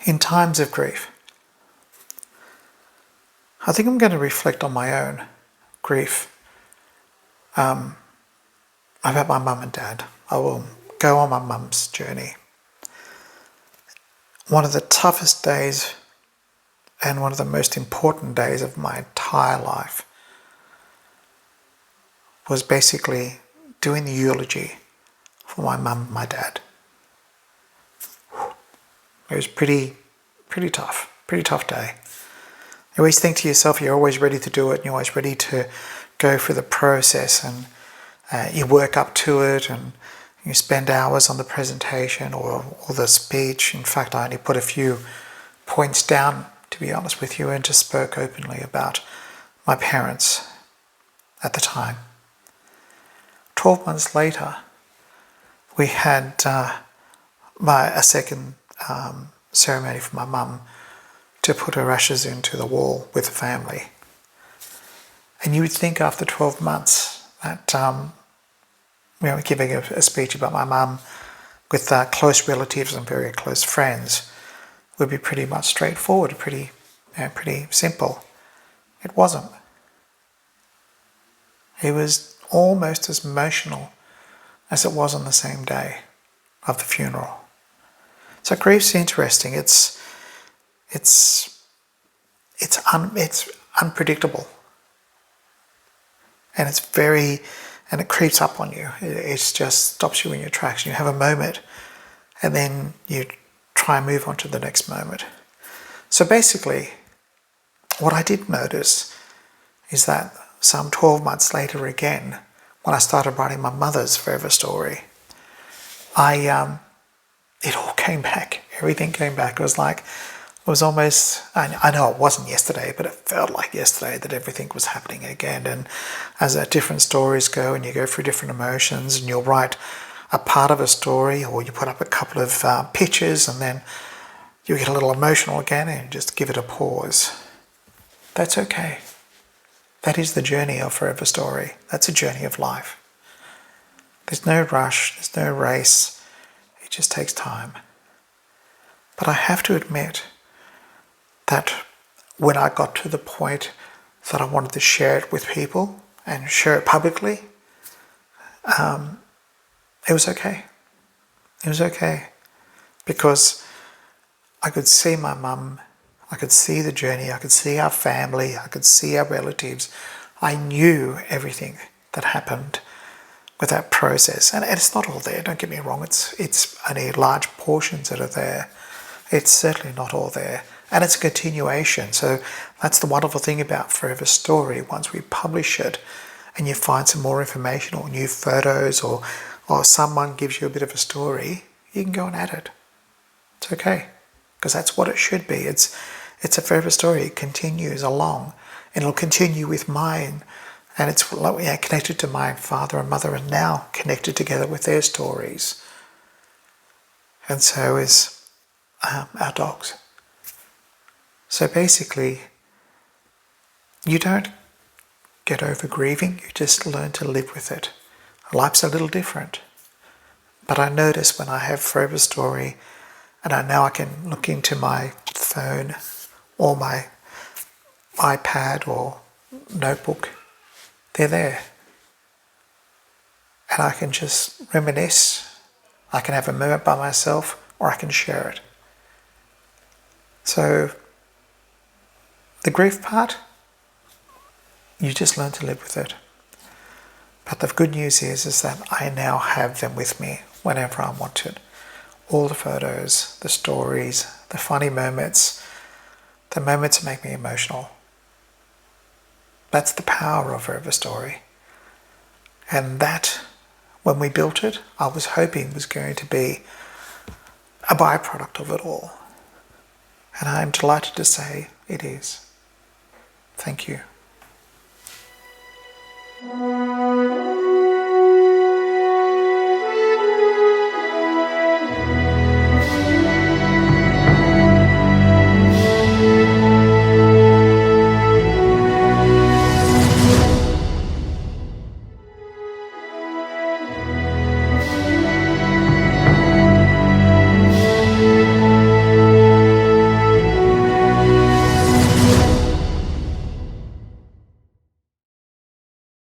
In times of grief, I think I'm going to reflect on my own grief about my mum and dad. I will go on my mum's journey. One of the toughest days and one of the most important days of my entire life was basically doing the eulogy for my mum and my dad. It was pretty tough day. You always think to yourself, you're always ready to do it, and you're always ready to go through the process, and you work up to it, and you spend hours on the presentation or the speech. In fact, I only put a few points down, to be honest with you, and just spoke openly about my parents at the time. 12 months later, we had a second ceremony for my mum to put her ashes into the wall with the family. And you would think after 12 months that giving a speech about my mum with close relatives and very close friends would be pretty much straightforward, pretty simple. It wasn't. It was almost as emotional as it was on the same day of the funeral. So grief's interesting. It's unpredictable, and it creeps up on you. It just stops you in your tracks. You have a moment, and then you try and move on to the next moment. So basically, what I did notice is that some 12 months later again, when I started writing my mother's forever story, it all came back. Everything came back. It was almost, I know it wasn't yesterday, but it felt like yesterday that everything was happening again. And as different stories go, and you go through different emotions, and you'll write a part of a story, or you put up a couple of pictures, and then you get a little emotional again, and just give it a pause. That's okay. That is the journey of Forever Story. That's a journey of life. There's no rush, there's no race. It just takes time. But I have to admit that when I got to the point that I wanted to share it with people and share it publicly, it was okay. It was okay. Because I could see my mum, I could see the journey, I could see our family, I could see our relatives. I knew everything that happened with that process. And it's not all there, don't get me wrong. It's only large portions that are there. It's certainly not all there. And it's a continuation. So that's the wonderful thing about Forever Story. Once we publish it and you find some more information or new photos or someone gives you a bit of a story, you can go and add it. It's okay. Because that's what it should be. It's a forever story. It continues along, and it'll continue with mine, and it's connected to my father and mother, and now connected together with their stories. And so is our dogs. So basically, you don't get over grieving. You just learn to live with it. Life's a little different, but I notice when I have Forever Story, and I can look into my phone or my iPad or notebook. They're there. And I can just reminisce. I can have a moment by myself, or I can share it. So the grief part, you just learn to live with it. But the good news is that I now have them with me whenever I want it. All the photos, the stories, the funny moments, the moments that make me emotional. That's the power of Forever Story. And that, when we built it, I was hoping was going to be a byproduct of it all. And I'm delighted to say it is. Thank you.